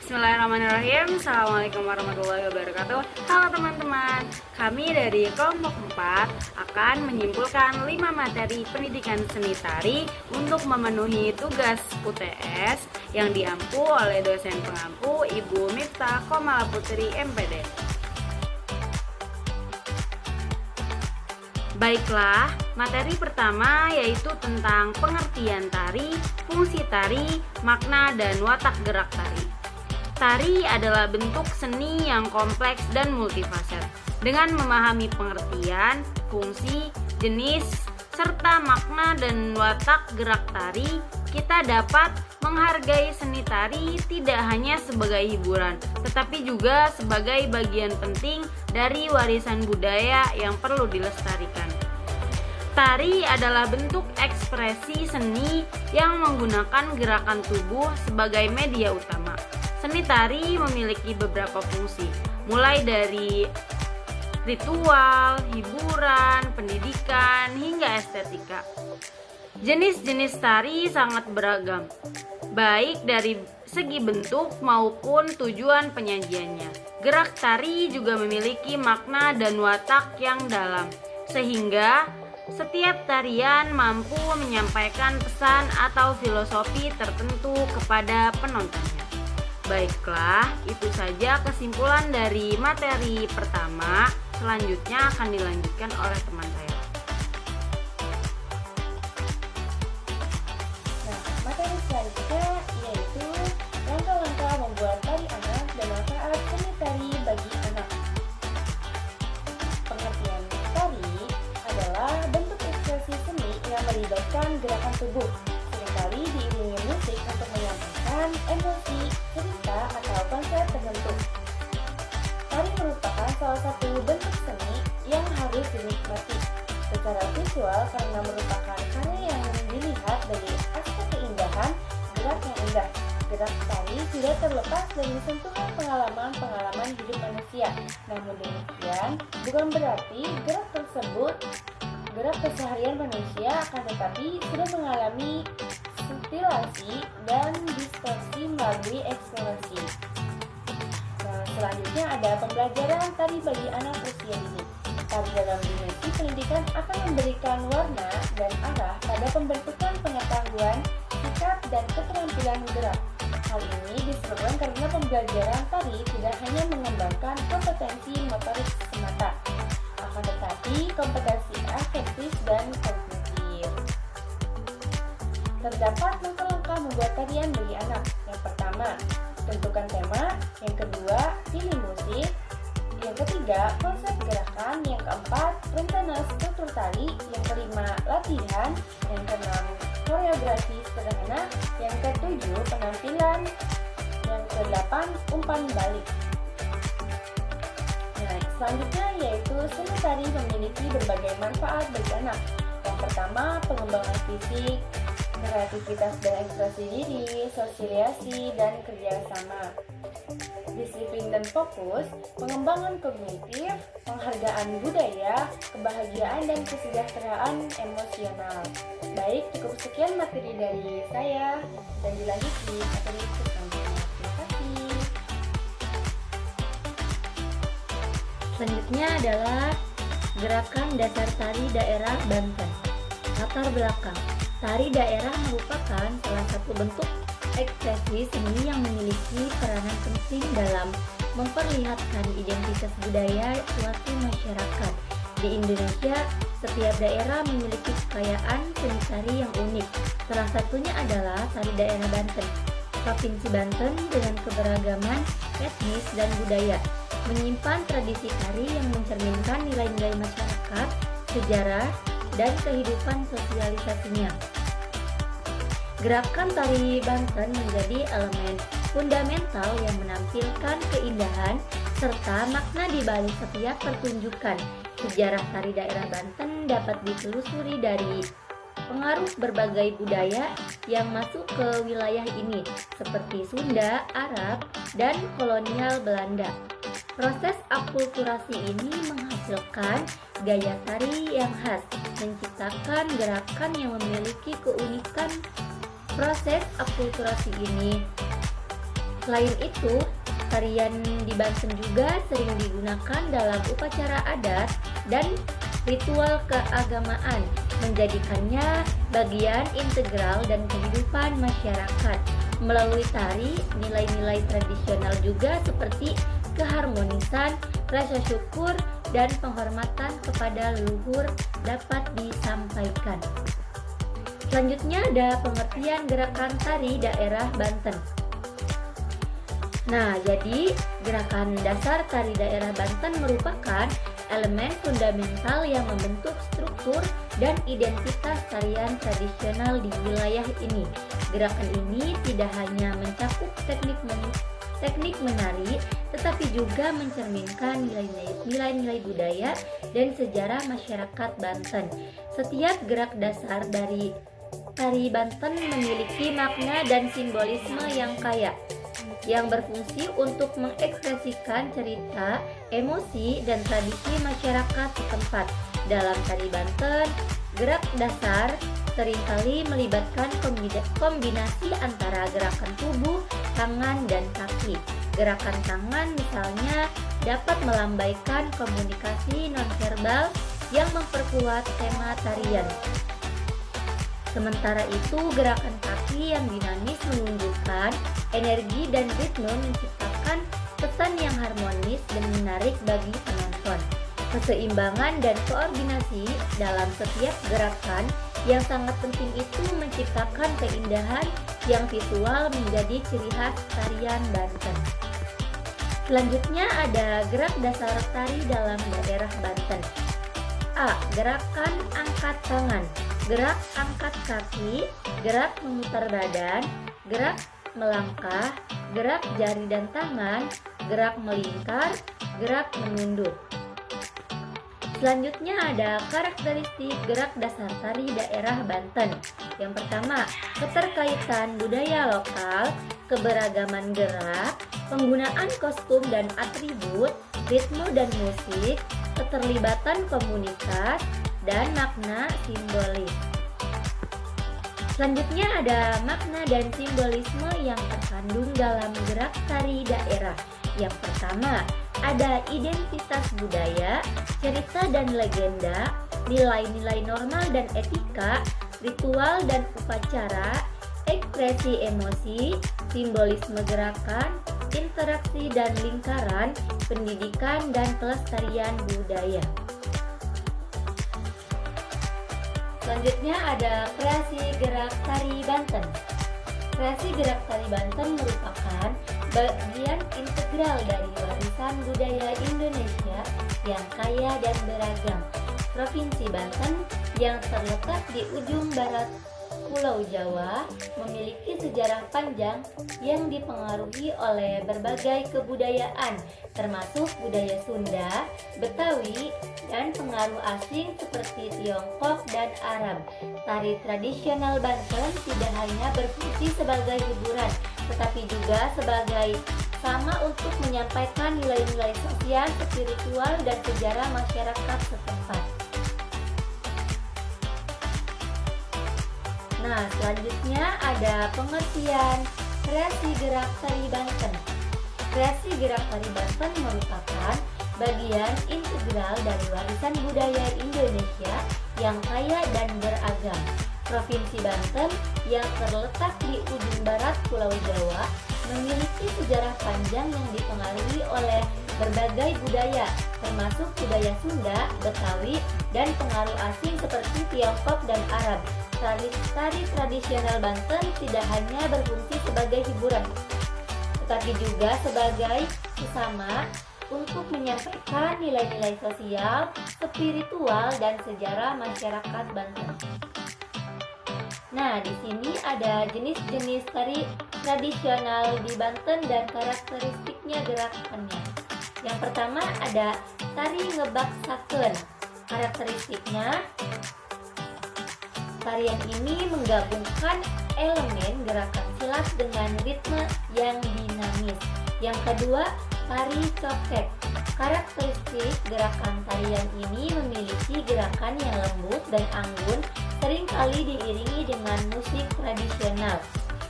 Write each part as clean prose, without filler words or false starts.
Bismillahirrahmanirrahim. Assalamualaikum warahmatullahi wabarakatuh. Halo teman-teman, kami dari kelompok 4 akan menyimpulkan 5 materi pendidikan seni tari untuk memenuhi tugas UTS yang diampu oleh dosen pengampu Ibu Miftah Komala Putri MPD. Baiklah, materi pertama yaitu tentang pengertian tari, fungsi tari, makna dan watak gerak tari. Tari adalah bentuk seni yang kompleks dan multifaset. Dengan memahami pengertian, fungsi, jenis, serta makna dan watak gerak tari, kita dapat menghargai seni tari tidak hanya sebagai hiburan, tetapi juga sebagai bagian penting dari warisan budaya yang perlu dilestarikan. Tari adalah bentuk ekspresi seni yang menggunakan gerakan tubuh sebagai media utama. Seni tari memiliki beberapa fungsi, mulai dari ritual, hiburan, pendidikan, hingga estetika. Jenis-jenis tari sangat beragam, baik dari segi bentuk maupun tujuan penyajiannya. Gerak tari juga memiliki makna dan watak yang dalam, sehingga setiap tarian mampu menyampaikan pesan atau filosofi tertentu kepada penontonnya. Baiklah, itu saja kesimpulan dari materi pertama. Selanjutnya akan dilanjutkan oleh teman saya. Nah, materi selanjutnya yaitu langkah-langkah membuat tari anak dan manfaat seni tari bagi anak. Pengertian tari adalah bentuk ekspresi seni yang melibatkan gerakan tubuh, seringkali diiringi musik untuk menyampaikan emosi, cerita, atau konsep tertentu. Tari merupakan salah satu bentuk seni yang harus dinikmati secara visual karena merupakan karya yang dilihat dari aspek keindahan, gerak yang indah. Gerak tari tidak terlepas dari sentuhan pengalaman hidup manusia. Namun demikian, bukan berarti gerak keseharian manusia, akan tetapi sudah mengalami stilasi dan distorsi melalui eksplorasi. Nah, selanjutnya ada pembelajaran tari bagi anak usia dini. Tari dalam dimensi pendidikan akan memberikan warna dan arah pada pembentukan pengetahuan, sikap, dan keterampilan gerak. Hal ini diserukan karena pembelajaran tari tidak hanya mengembangkan kompetensi motorik semata, akan tetapi kompetensi afektif dan kognitif. Terdapat langkah-langkah membuat tarian bagi anak. Yang pertama, tentukan tema. Yang kedua, pilih musik. Yang ketiga, konsep gerakan. Yang keempat, rencana struktur tari. Yang kelima, latihan. Yang keenam, koreografi sederhana. Yang ketujuh, penampilan. Yang kedelapan, umpan balik. Nah, selanjutnya yaitu seni tari memiliki berbagai manfaat bagi anak. Yang pertama, pengembangan fisik, kreativitas dan ekspresi diri, sosialisasi, dan kerjasama. Disiplin dan fokus, pengembangan kognitif, penghargaan budaya, kebahagiaan, dan kesejahteraan emosional. Baik, cukup sekian materi dari saya, dan dilanjut di materi selanjutnya. Terima kasih. Selanjutnya adalah gerakan dasar tari daerah Banten. Latar belakang. Tari daerah merupakan salah satu bentuk ekspresi seni yang memiliki peranan penting dalam memperlihatkan identitas budaya suatu masyarakat. Di Indonesia, setiap daerah memiliki kekayaan seni tari yang unik. Salah satunya adalah tari daerah Banten. Provinsi Banten dengan keberagaman etnis dan budaya menyimpan tradisi tari yang mencerminkan nilai-nilai masyarakat, sejarah, dan kehidupan sosialisasinya. Gerakan tari Banten menjadi elemen fundamental yang menampilkan keindahan serta makna di balik setiap pertunjukan. Sejarah tari daerah Banten dapat ditelusuri dari pengaruh berbagai budaya yang masuk ke wilayah ini, seperti Sunda, Arab, dan kolonial Belanda. Proses akulturasi ini menghasilkan gaya tari yang khas, menciptakan gerakan yang memiliki keunikan. Proses akulturasi ini Selain itu, tarian di Banten juga sering digunakan dalam upacara adat dan ritual keagamaan, menjadikannya bagian integral dan kehidupan masyarakat. Melalui tari, nilai-nilai tradisional juga seperti keharmonisan, rasa syukur, dan penghormatan kepada leluhur dapat disampaikan. Selanjutnya ada pengertian gerakan tari daerah Banten. Nah, jadi gerakan dasar tari daerah Banten merupakan elemen fundamental yang membentuk struktur dan identitas tarian tradisional di wilayah ini. Gerakan ini tidak hanya mencakup teknik menari, tetapi juga mencerminkan nilai-nilai budaya dan sejarah masyarakat Banten. Setiap gerak dasar dari tari Banten memiliki makna dan simbolisme yang kaya, yang berfungsi untuk mengekspresikan cerita, emosi, dan tradisi masyarakat setempat. Dalam tari Banten, gerak dasar seringkali melibatkan kombinasi antara gerakan tubuh, tangan, dan kaki. Gerakan tangan misalnya dapat melambaikan komunikasi nonverbal yang memperkuat tema tarian. Sementara itu, gerakan kaki yang dinamis menunjukkan energi dan ritme, menciptakan pesan yang harmonis dan menarik bagi penonton. Keseimbangan dan koordinasi dalam setiap gerakan yang sangat penting itu menciptakan keindahan yang visual menjadi ciri khas tarian Banten. Selanjutnya ada gerak dasar tari dalam daerah Banten. A. Gerakan angkat tangan, gerak angkat kaki, gerak memutar badan, gerak melangkah, gerak jari dan tangan, gerak melingkar, gerak menunduk. Selanjutnya ada karakteristik gerak dasar tari daerah Banten. Yang pertama, keterkaitan budaya lokal, keberagaman gerak, penggunaan kostum dan atribut, ritme dan musik, keterlibatan komunitas, dan makna simbolis. Selanjutnya ada makna dan simbolisme yang terkandung dalam gerak tari daerah. Yang pertama, ada identitas budaya, cerita dan legenda, nilai-nilai normal dan etika, ritual dan upacara, ekspresi emosi, simbolisme gerakan, interaksi dan lingkaran, pendidikan dan kelestarian budaya. Selanjutnya ada kreasi gerak tari Banten. Kreasi gerak tari Banten merupakan bagian integral dari warisan budaya Indonesia yang kaya dan beragam. Provinsi Banten yang terletak di ujung barat Pulau Jawa memiliki sejarah panjang yang dipengaruhi oleh berbagai kebudayaan, termasuk budaya Sunda, Betawi, dan pengaruh asing seperti Tiongkok dan Arab. Tari tradisional Banten tidak hanya berfungsi sebagai hiburan, tetapi juga sebagai sama untuk menyampaikan nilai-nilai sosial, spiritual, dan sejarah masyarakat setempat. Nah, selanjutnya ada pengertian kreasi gerak tari Banten. Kreasi gerak tari Banten merupakan bagian integral dari warisan budaya Indonesia yang kaya dan beragam. Provinsi Banten yang terletak di ujung barat Pulau Jawa memiliki sejarah panjang yang dipengaruhi oleh berbagai budaya, termasuk budaya Sunda, Betawi, dan pengaruh asing seperti Tiongkok dan Arab. Tari tradisional Banten tidak hanya berfungsi sebagai hiburan, tetapi juga sebagai sesama untuk menyampaikan nilai-nilai sosial, spiritual, dan sejarah masyarakat Banten. Nah, di sini ada jenis-jenis tari tradisional di Banten dan karakteristiknya gerakannya. Yang pertama ada tari ngebak sakeun. Karakteristiknya, tarian ini menggabungkan elemen gerakan silat dengan ritme yang dinamis. Yang kedua, tari cokek. Karakteristik gerakan tarian ini memiliki gerakan yang lembut dan anggun, seringkali diiringi dengan musik tradisional.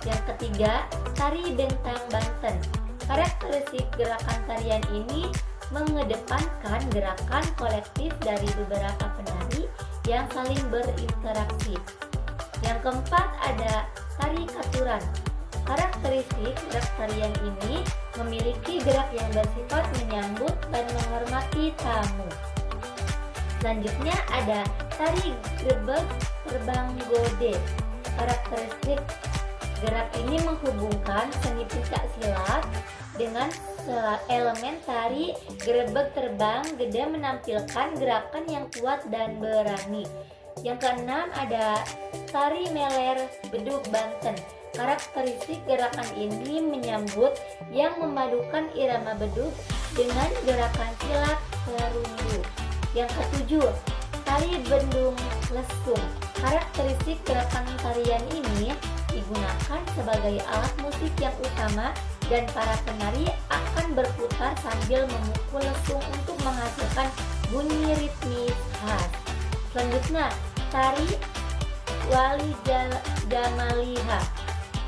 Yang ketiga, tari bentang Banten. Karakteristik gerakan tarian ini mengedepankan gerakan kolektif dari beberapa penari yang saling berinteraksi. Yang keempat ada tari katuran. Karakteristik gerak tarian ini memiliki gerak yang bersifat menyambut dan menghormati tamu. Selanjutnya ada tari grebeg terbang gode. Karakteristik gerak ini menghubungkan seni pencak silat dengan elemen tari grebeg terbang gede menampilkan gerakan yang kuat dan berani. Yang keenam ada tari meler bedug Banten. Karakteristik gerakan ini menyambut yang memadukan irama bedug dengan gerakan silat serundu. Yang ketujuh, tari bendung lesung. Karakteristik gerakan tarian ini digunakan sebagai alat musik yang utama dan para penari akan berputar sambil memukul lesung untuk menghasilkan bunyi ritmis khas. Selanjutnya, tari wali jamaliha.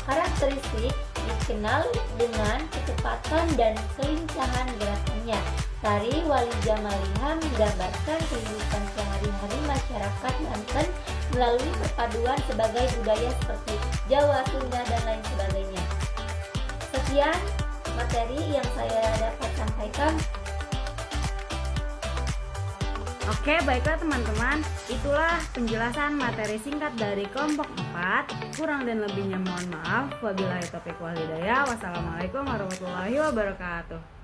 Karakteristik dikenal dengan kecepatan dan kelincahan gerakannya. Tari wali jamaliha menggambarkan kehidupan sehari-hari masyarakat Banten melalui perpaduan sebagai budaya seperti Jawa, Sunda, dan lain sebagainya. Sekian materi yang saya dapat sampaikan. Oke, baiklah teman-teman, itulah penjelasan materi singkat dari kelompok 4. Kurang dan lebihnya mohon maaf. Wabillahi taufiq wal hidayah. Wassalamualaikum warahmatullahi wabarakatuh.